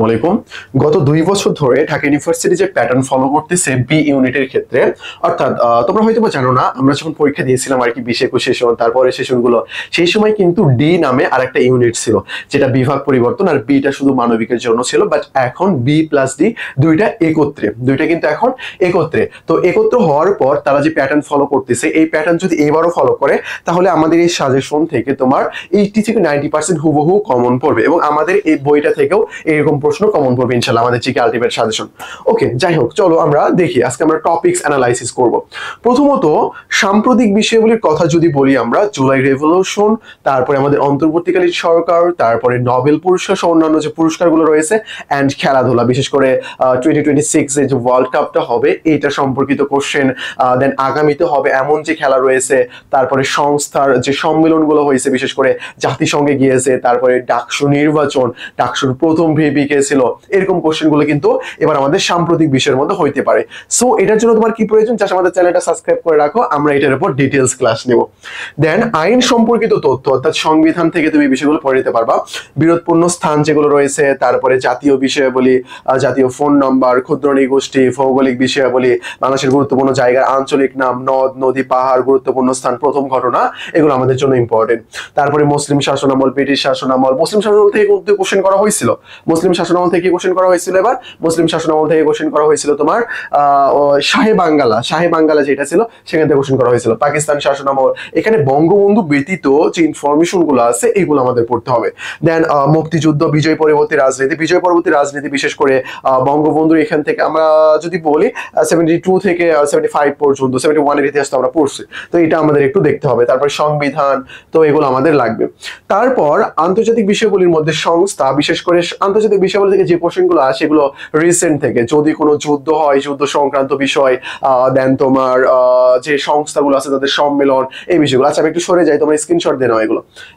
আসসালামু আলাইকুম। গত 2 বছর ধরে ঢাকা ইউনিভার্সিটি যে প্যাটার্ন ফলো করতেছে বি ইউনিটের ক্ষেত্রে, অর্থাৎ তোমরা হয়তো জানো না, আমরা যখন পরীক্ষা দিয়েছিলাম আর কি 20-21 সেশন, তারপরে সেশনগুলো, সেই সময় কিন্তু ডি নামে আরেকটা ইউনিট ছিল, যেটা বিভাগ পরিবর্তন, আর বিটা শুধু মানবিকের জন্য ছিল। বাট এখন বি প্লাস ডি দুইটা একত্রে, দুইটা কিন্তু এখন একত্রে। তো একত্র হওয়ার পর তারা যে প্যাটার্ন ফলো করতেছে, এই প্যাটার্ন যদি এবারও ফলো করে, তাহলে আমাদের এই সাজেশন থেকে তোমার 80 থেকে 90% হুবহু কমন পড়বে, এবং আমাদের এই বইটা থেকেও এরকম প্রশ্ন কমন পড়বে ইনশাআল্লাহ, আমাদের জিকে আলটিমেট সাজেশন। ওকে, যাই হোক, চলো আমরা দেখি আজকে আমরা টপিকস অ্যানালাইসিস করব। প্রথমত সাম্প্রতিক বিষয়গুলির কথা যদি বলি, আমরা জুলাই রেভলিউশন, তারপরে আমাদের অন্তর্বর্তীকালীন সরকার, তারপরে নোবেল পুরস্কার সহ অন্যান্য যে পুরস্কারগুলো রয়েছে, অ্যান্ড খেলাধুলা, বিশেষ করে 2026 এ যে ওয়ার্ল্ড কাপটা হবে এটা সম্পর্কিত কোশ্চেন, দেন আগামীতে হবে এমন যে খেলা রয়েছে, তারপরে সংস্থার যে সম্মেলনগুলো হয়েছে, বিশেষ করে জাতিসংঘে গিয়েছে, তারপরে ডাকসু নির্বাচন, ডাকসুর প্রথম ভিপি কে ছিল, এরকম কোশ্চেনগুলো কিন্তু এবার আমাদের সাম্প্রতিক বিষয়ের মধ্যে হইতে পারে। সো এটার জন্য তোমার কি প্রয়োজন, জাস্ট আমাদের চ্যানেলটা সাবস্ক্রাইব করে রাখো, আমরা এটার উপর ডিটেইলস ক্লাস নিব। দেন আইন সম্পর্কিত তথ্য, অর্থাৎ সংবিধান থেকে তুমি বিষয়গুলো পড়ে নিতে পারবা। বিরোধপূর্ণ স্থান যেগুলো রয়েছে, তারপরে জাতীয় বিষয়াবলী, জাতীয় ফোন নাম্বার, ক্ষুদ্র নৃগোষ্ঠী, ভৌগোলিক বিষয়াবলী, বাংলাদেশের গুরুত্বপূর্ণ জায়গা, আঞ্চলিক নাম, নদ নদী, পাহাড়, গুরুত্বপূর্ণ স্থান, প্রথম ঘটনা, এগুলো আমাদের জন্য ইম্পর্টেন্ট। তারপরে মুসলিম শাসনামল, ব্রিটিশ শাসনামল, মুসলিম শাসনামল থেকে কোশ্চেন করা হয়েছিল, মুসলিম শাসনামল থেকে কোশ্চেন করা হয়েছিল, এবার মুসলিম শাসনামল থেকে কোশ্চেন করা হয়েছিল তোমার শাহে বাঙ্গালা যেটা ছিল সেখান থেকে কোশ্চেন করা হয়েছিল। পাকিস্তান শাসনামল, এখানে বঙ্গবন্ধু ব্যতীত যে ইনফরমেশন গুলো আছে এগুলো আমাদের পড়তে হবে। দেন মুক্তিযুদ্ধ, বিজয় পরবর্তী রাজনীতি, বিশেষ করে বঙ্গবন্ধুর এখান থেকে আমরা যদি বলি 72 থেকে 75 পর্যন্ত, 71 এর ইতিহাস তো আমরা পড়ছি, তো এটা আমাদের একটু দেখতে হবে। তারপর সংবিধান, তো এগুলো আমাদের লাগবে। তারপর আন্তর্জাতিক বিষয়গুলির মধ্যে সংস্থা, বিশেষ করে আন্তর্জাতিক বিষয়গুলো থেকে যে কোশ্চেনগুলো আসে সেগুলো রিসেন্ট থেকে, যদি কোনো যুদ্ধ হয়, যুদ্ধ সংক্রান্ত বিষয়, দেন তোমার যে সংস্থাগুলো আছে তাদের সম্মেলন, এই বিষয়গুলো। আচ্ছা, আমি একটু সরে যাই, তোমরা স্ক্রিনশট দিয়ে নাও,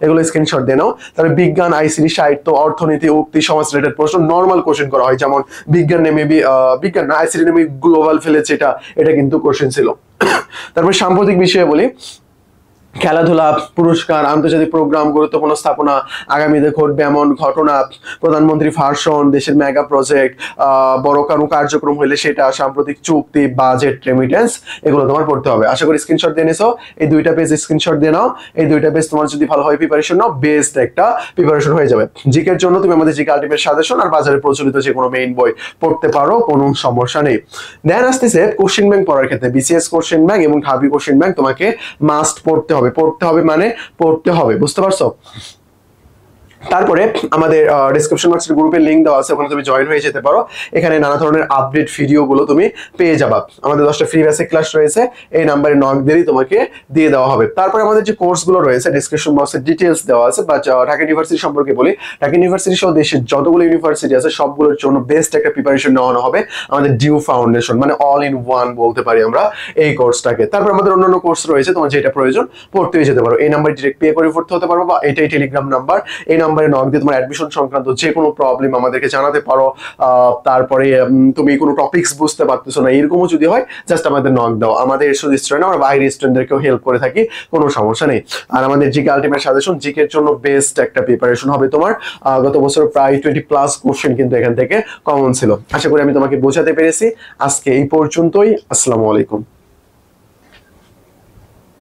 এগুলো স্ক্রিনশট দিয়ে নাও। তারপরে বিজ্ঞান, আইসিটি, সাহিত্য, অর্থনীতি, উক্তি, সমাজ রিলেটেড প্রশ্ন নর্মাল কোশ্চেন করা হয়, যেমন বিজ্ঞান নেমে বিজ্ঞান না, আইসিটি নেমে গ্লোবাল ফেলেছে, এটা কিন্তু কোশ্চেন ছিল। তারপরে সাম্প্রতিক বিষয়ে বলি, খেলাধুলা, পুরস্কার, আন্তর্জাতিক প্রোগ্রাম, গুরুত্বপূর্ণ স্থাপনা, আগামীতে ঘটবে এমন ঘটনা, প্রধানমন্ত্রী ভাষণ, দেশের মেগা প্রজেক্ট, বড় কোনো কার্যক্রম হইলে সেটা, সাম্প্রতিক চুক্তি, বাজেট, রেমিটেন্স, এগুলো তোমার পড়তে হবে। আশা করি স্ক্রিনশট দিয়ে নিছো, এই দুইটা পেজ স্ক্রিনশট দিয়ে নাও। এই দুইটা পেজ তোমার যদি ভালোভাবে প্রিপারেশন নাও, বেস্ট একটা প্রিপারেশন হয়ে যাবে। জিকের জন্য তুমি আমাদের জিকে আলটিমেট সাজেশন আর বাজারে প্রচলিত যে কোনো মেইন বই পড়তে পারো, কোনো সমস্যা নেই। দেন আসতেছে কোশ্চেন ব্যাংক পড়ার ক্ষেত্রে, বিসিএস কোশ্চেন ব্যাংক এবং ঢাবি কোশ্চেন ব্যাংক তোমাকে মাস্ট পড়তে হবে, মানে পড়তে হবে, বুঝতে পারছো? তারপরে আমাদের ডেসক্রিপশন বক্সের গ্রুপের লিংক দেওয়া আছে, ওখানে তুমি জয়েন হয়ে যেতে পারো। এখানে নানা ধরনের আপডেট ভিডিওগুলো তুমি পেয়ে যাবা। আমাদের 10টা ফ্রি বেসিক ক্লাস রয়েছে, এই নাম্বারে নক দিলেই তোমাকে দিয়ে দেওয়া হবে। তারপরে আমাদের যে কোর্সগুলো রয়েছে ডেসক্রিপশন বক্সে ডিটেইলস দেওয়া আছে। বাট ঢাকা ইউনিভার্সিটি সম্পর্কে বলি, ঢাকা ইউনিভার্সিটি সহ দেশের যতগুলো ইউনিভার্সিটি আছে সবগুলোর জন্য বেস্ট একটা প্রিপারেশন নেওয়ানো হবে আমাদের ডিউ ফাউন্ডেশন, মানে অল ইন ওয়ান বলতে পারি আমরা এই কোর্সটাকে। তারপর আমাদের অন্যান্য কোর্স রয়েছে, তোমার যেটা প্রয়োজন পড়তে যেতে পারো। এই নাম্বারে ডিরেক্ট পে করে পড়তে হতে পারো, বা এটাই টেলিগ্রাম নাম্বার, এই নাম্বারে নক দিয়ে তোমার অ্যাডমিশন সংক্রান্ত যে কোনো প্রবলেম আমাদেরকে জানাতে পারো। তারপরে তুমি কোনো টপিকস বুঝতে পারতেছো না, এরকমও যদি হয় জাস্ট আমাদের নক দাও। আমাদের শুধু স্টুডেন্ট, আমরা বাইরের স্টুডেন্টদেরকেও হেল্প করে থাকি, কোনো সমস্যা নেই। আর আমাদের জিকে আলটিমেট সাজেশন, জিকের জন্য বেস্ট একটা প্রিপারেশন হবে তোমার। গত বছর প্রায় 20+ কোশ্চেন কিন্তু এখান থেকে কমন ছিল। আশা করি আমি তোমাকে বোঝাতে পেরেছি। আজকে এই পর্যন্তই। আসসালামু আলাইকুম।